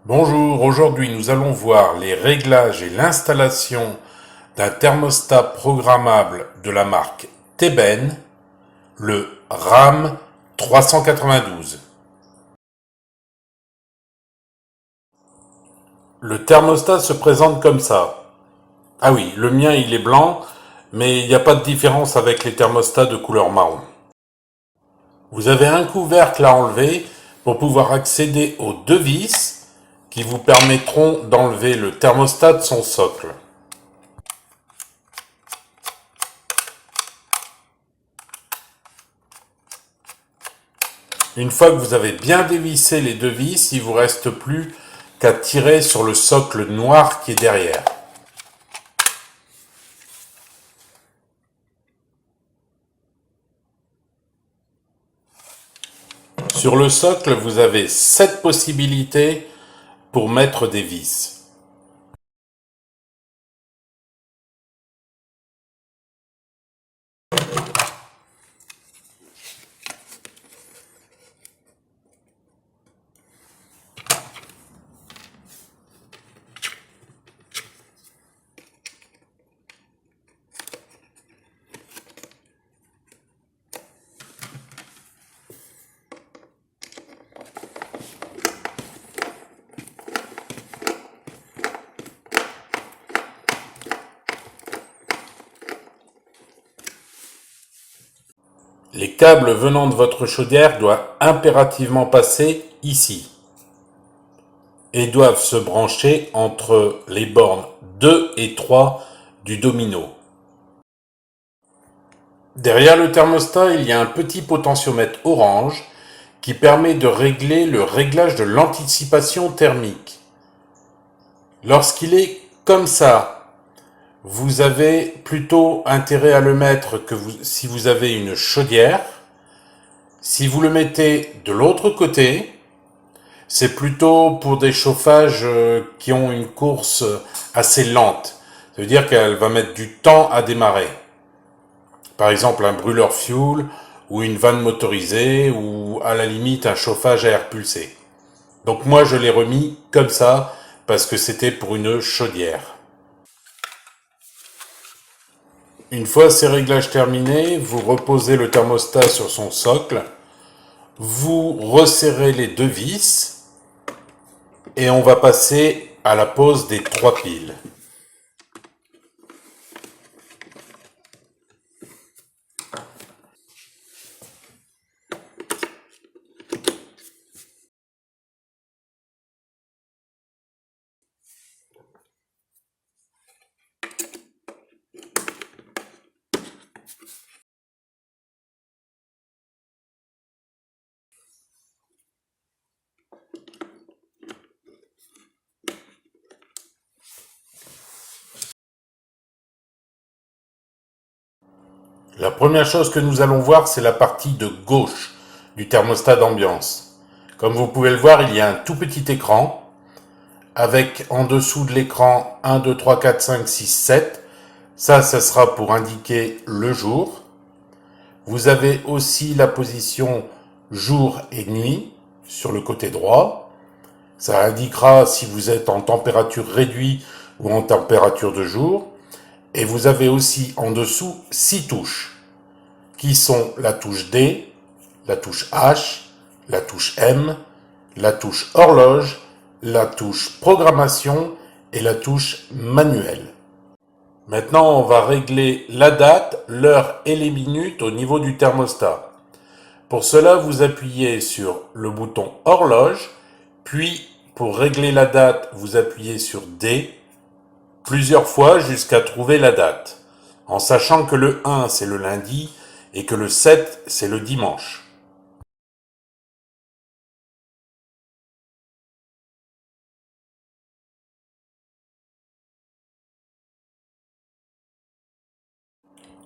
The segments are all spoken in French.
Bonjour, aujourd'hui nous allons voir les réglages et l'installation d'un thermostat programmable de la marque Teben, le RAM 392. Le thermostat se présente comme ça. Ah oui, le mien il est blanc, mais il n'y a pas de différence avec les thermostats de couleur marron. Vous avez un couvercle à enlever pour pouvoir accéder aux deux vis qui vous permettront d'enlever le thermostat de son socle. Une fois que vous avez bien dévissé les deux vis, il ne vous reste plus qu'à tirer sur le socle noir qui est derrière. Sur le socle, vous avez 7 possibilités pour mettre des vis. Les câbles venant de votre chaudière doivent impérativement passer ici et doivent se brancher entre les bornes 2 et 3 du domino. Derrière le thermostat, il y a un petit potentiomètre orange qui permet de régler le réglage de l'anticipation thermique. Lorsqu'il est comme ça, vous avez plutôt intérêt à le mettre si vous avez une chaudière. Si vous le mettez de l'autre côté, c'est plutôt pour des chauffages qui ont une course assez lente. Ça veut dire qu'elle va mettre du temps à démarrer. Par exemple, un brûleur fuel ou une vanne motorisée ou à la limite un chauffage à air pulsé. Donc moi je l'ai remis comme ça parce que c'était pour une chaudière. Une fois ces réglages terminés, vous reposez le thermostat sur son socle, vous resserrez les deux vis et on va passer à la pose des 3 piles. La première chose que nous allons voir, c'est la partie de gauche du thermostat d'ambiance. Comme vous pouvez le voir, il y a un tout petit écran avec en dessous de l'écran 1, 2, 3, 4, 5, 6, 7. Ça sera pour indiquer le jour. Vous avez aussi la position jour et nuit sur le côté droit. Ça indiquera si vous êtes en température réduite ou en température de jour. Et vous avez aussi en dessous 6 touches, qui sont la touche D, la touche H, la touche M, la touche horloge, la touche programmation et la touche manuelle. Maintenant, on va régler la date, l'heure et les minutes au niveau du thermostat. Pour cela, vous appuyez sur le bouton horloge, puis pour régler la date, vous appuyez sur D plusieurs fois jusqu'à trouver la date, en sachant que le 1 c'est le lundi et que le 7 c'est le dimanche.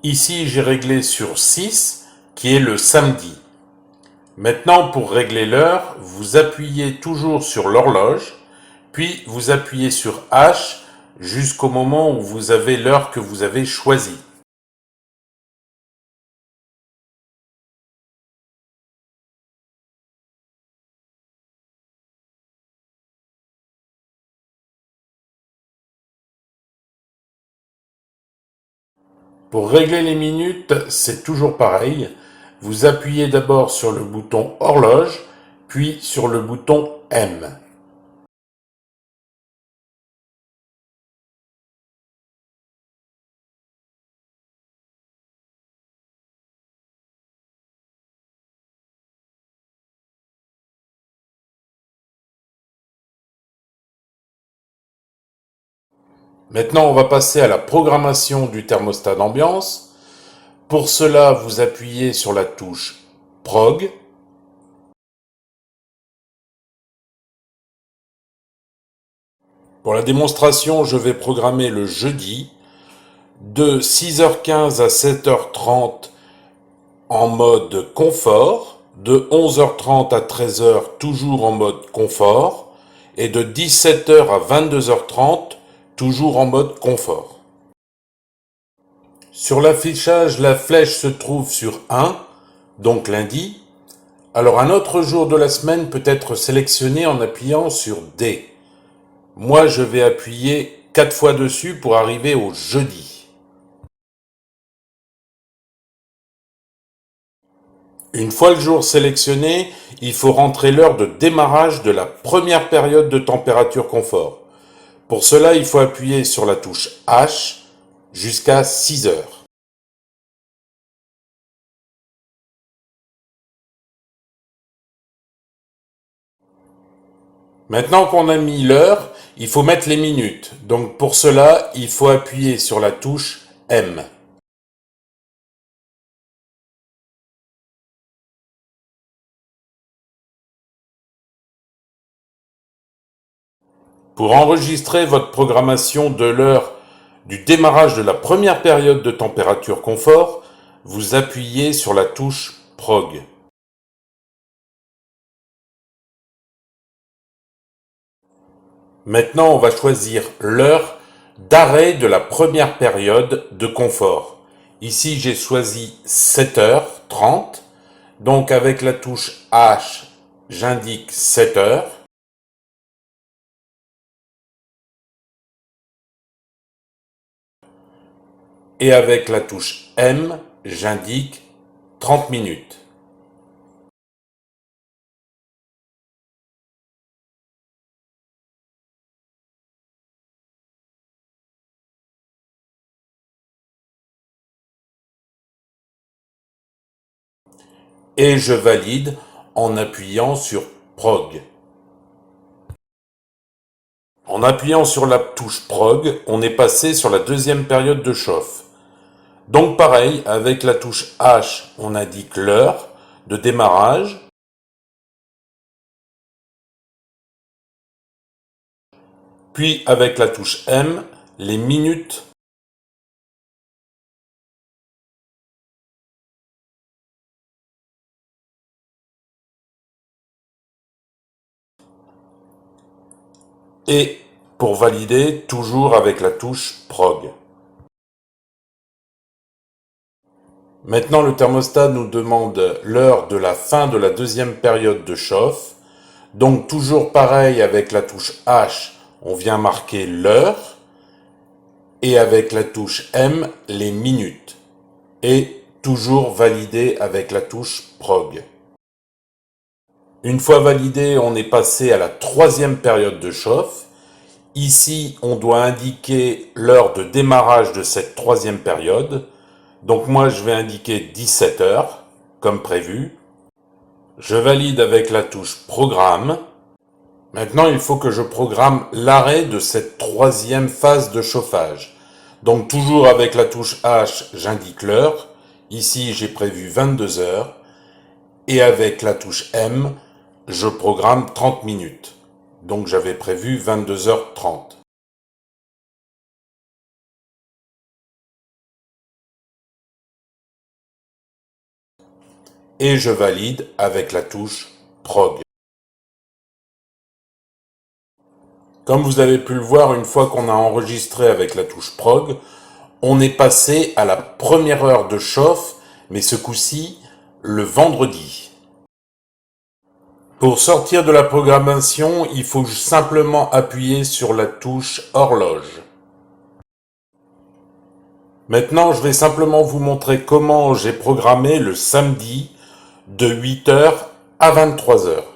Ici j'ai réglé sur 6 qui est le samedi. Maintenant pour régler l'heure, vous appuyez toujours sur l'horloge, puis vous appuyez sur H jusqu'au moment où vous avez l'heure que vous avez choisie. Pour régler les minutes, c'est toujours pareil. Vous appuyez d'abord sur le bouton horloge, puis sur le bouton M. Maintenant, on va passer à la programmation du thermostat d'ambiance. Pour cela, vous appuyez sur la touche Prog. Pour la démonstration, je vais programmer le jeudi de 6h15 à 7h30 en mode confort, de 11h30 à 13h toujours en mode confort, et de 17h à 22h30 toujours en mode confort. Sur l'affichage, la flèche se trouve sur 1, donc lundi. Alors un autre jour de la semaine peut être sélectionné en appuyant sur D. Moi, je vais appuyer 4 fois dessus pour arriver au jeudi. Une fois le jour sélectionné, il faut rentrer l'heure de démarrage de la première période de température confort. Pour cela, il faut appuyer sur la touche H jusqu'à 6 heures. Maintenant qu'on a mis l'heure, il faut mettre les minutes. Donc pour cela, il faut appuyer sur la touche M. Pour enregistrer votre programmation de l'heure du démarrage de la première période de température confort, vous appuyez sur la touche Prog. Maintenant, on va choisir l'heure d'arrêt de la première période de confort. Ici, j'ai choisi 7h30. Donc, avec la touche H, j'indique 7 heures. Et avec la touche M, j'indique 30 minutes. Et je valide en appuyant sur Prog. En appuyant sur la touche Prog, on est passé sur la deuxième période de chauffe. Donc pareil, avec la touche H, on indique l'heure de démarrage. Puis avec la touche M, les minutes. Et pour valider, toujours avec la touche Prog. Maintenant, le thermostat nous demande l'heure de la fin de la deuxième période de chauffe. Donc toujours pareil avec la touche H, on vient marquer l'heure. Et avec la touche M, les minutes. Et toujours validé avec la touche Prog. Une fois validé, on est passé à la troisième période de chauffe. Ici, on doit indiquer l'heure de démarrage de cette troisième période. Donc moi, je vais indiquer 17 heures, comme prévu. Je valide avec la touche Programme. Maintenant, il faut que je programme l'arrêt de cette troisième phase de chauffage. Donc toujours avec la touche H, j'indique l'heure. Ici, j'ai prévu 22 heures. Et avec la touche M, je programme 30 minutes. Donc j'avais prévu 22h30. Et je valide avec la touche Prog. Comme vous avez pu le voir, une fois qu'on a enregistré avec la touche Prog, on est passé à la première heure de chauffe, mais ce coup-ci, le vendredi. Pour sortir de la programmation, il faut simplement appuyer sur la touche horloge. Maintenant, je vais simplement vous montrer comment j'ai programmé le samedi de 8 heures à 23 heures.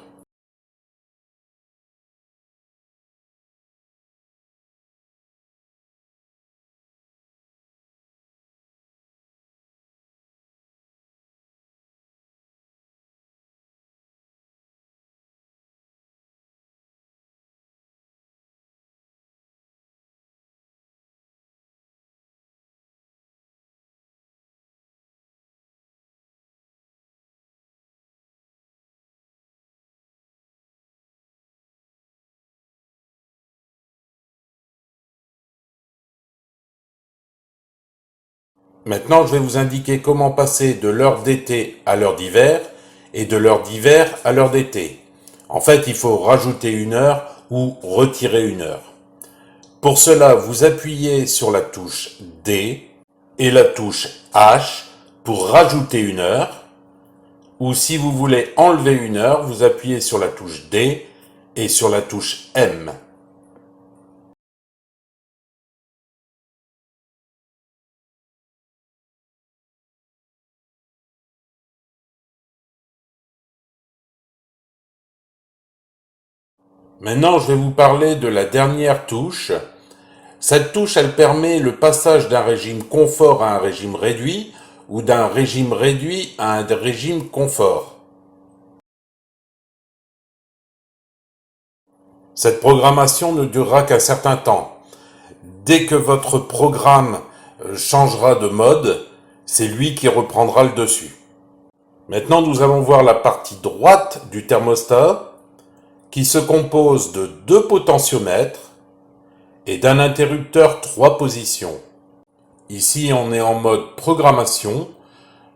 Maintenant, je vais vous indiquer comment passer de l'heure d'été à l'heure d'hiver et de l'heure d'hiver à l'heure d'été. En fait, il faut rajouter une heure ou retirer une heure. Pour cela, vous appuyez sur la touche D et la touche H pour rajouter une heure. Ou si vous voulez enlever une heure, vous appuyez sur la touche D et sur la touche M. Maintenant, je vais vous parler de la dernière touche. Cette touche, elle permet le passage d'un régime confort à un régime réduit ou d'un régime réduit à un régime confort. Cette programmation ne durera qu'un certain temps. Dès que votre programme changera de mode, c'est lui qui reprendra le dessus. Maintenant, nous allons voir la partie droite du thermostat qui se compose de deux potentiomètres et d'un interrupteur 3 positions. Ici, on est en mode programmation,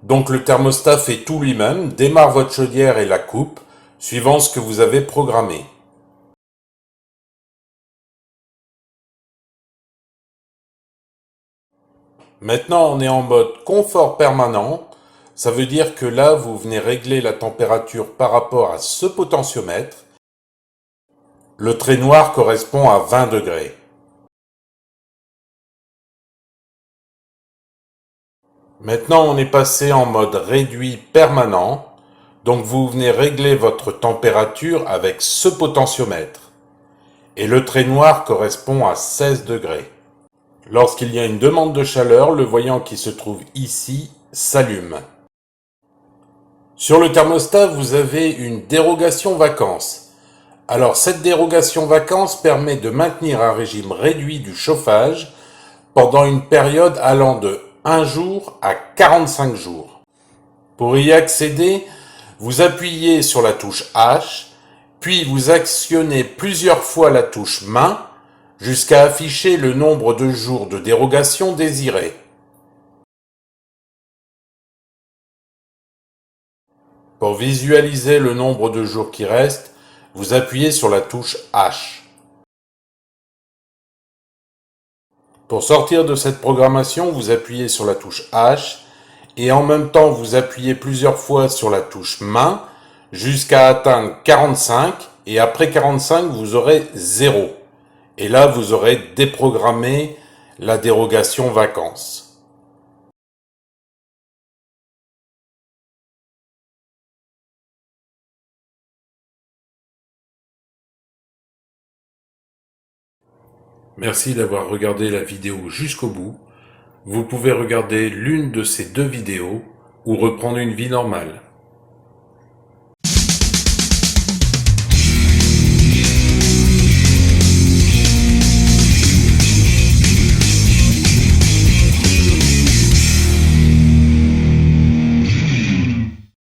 donc le thermostat fait tout lui-même, démarre votre chaudière et la coupe, suivant ce que vous avez programmé. Maintenant, on est en mode confort permanent. Ça veut dire que là, vous venez régler la température par rapport à ce potentiomètre. Le trait noir correspond à 20 degrés. Maintenant, on est passé en mode réduit permanent. Donc, vous venez régler votre température avec ce potentiomètre. Et le trait noir correspond à 16 degrés. Lorsqu'il y a une demande de chaleur, le voyant qui se trouve ici s'allume. Sur le thermostat, vous avez une dérogation vacances. Alors cette dérogation vacances permet de maintenir un régime réduit du chauffage pendant une période allant de 1 jour à 45 jours. Pour y accéder, vous appuyez sur la touche H, puis vous actionnez plusieurs fois la touche main jusqu'à afficher le nombre de jours de dérogation désiré. Pour visualiser le nombre de jours qui restent, vous appuyez sur la touche H. Pour sortir de cette programmation, vous appuyez sur la touche H et en même temps vous appuyez plusieurs fois sur la touche main jusqu'à atteindre 45 et après 45 vous aurez 0. Et là vous aurez déprogrammé la dérogation vacances. Merci d'avoir regardé la vidéo jusqu'au bout. Vous pouvez regarder l'une de ces deux vidéos ou reprendre une vie normale.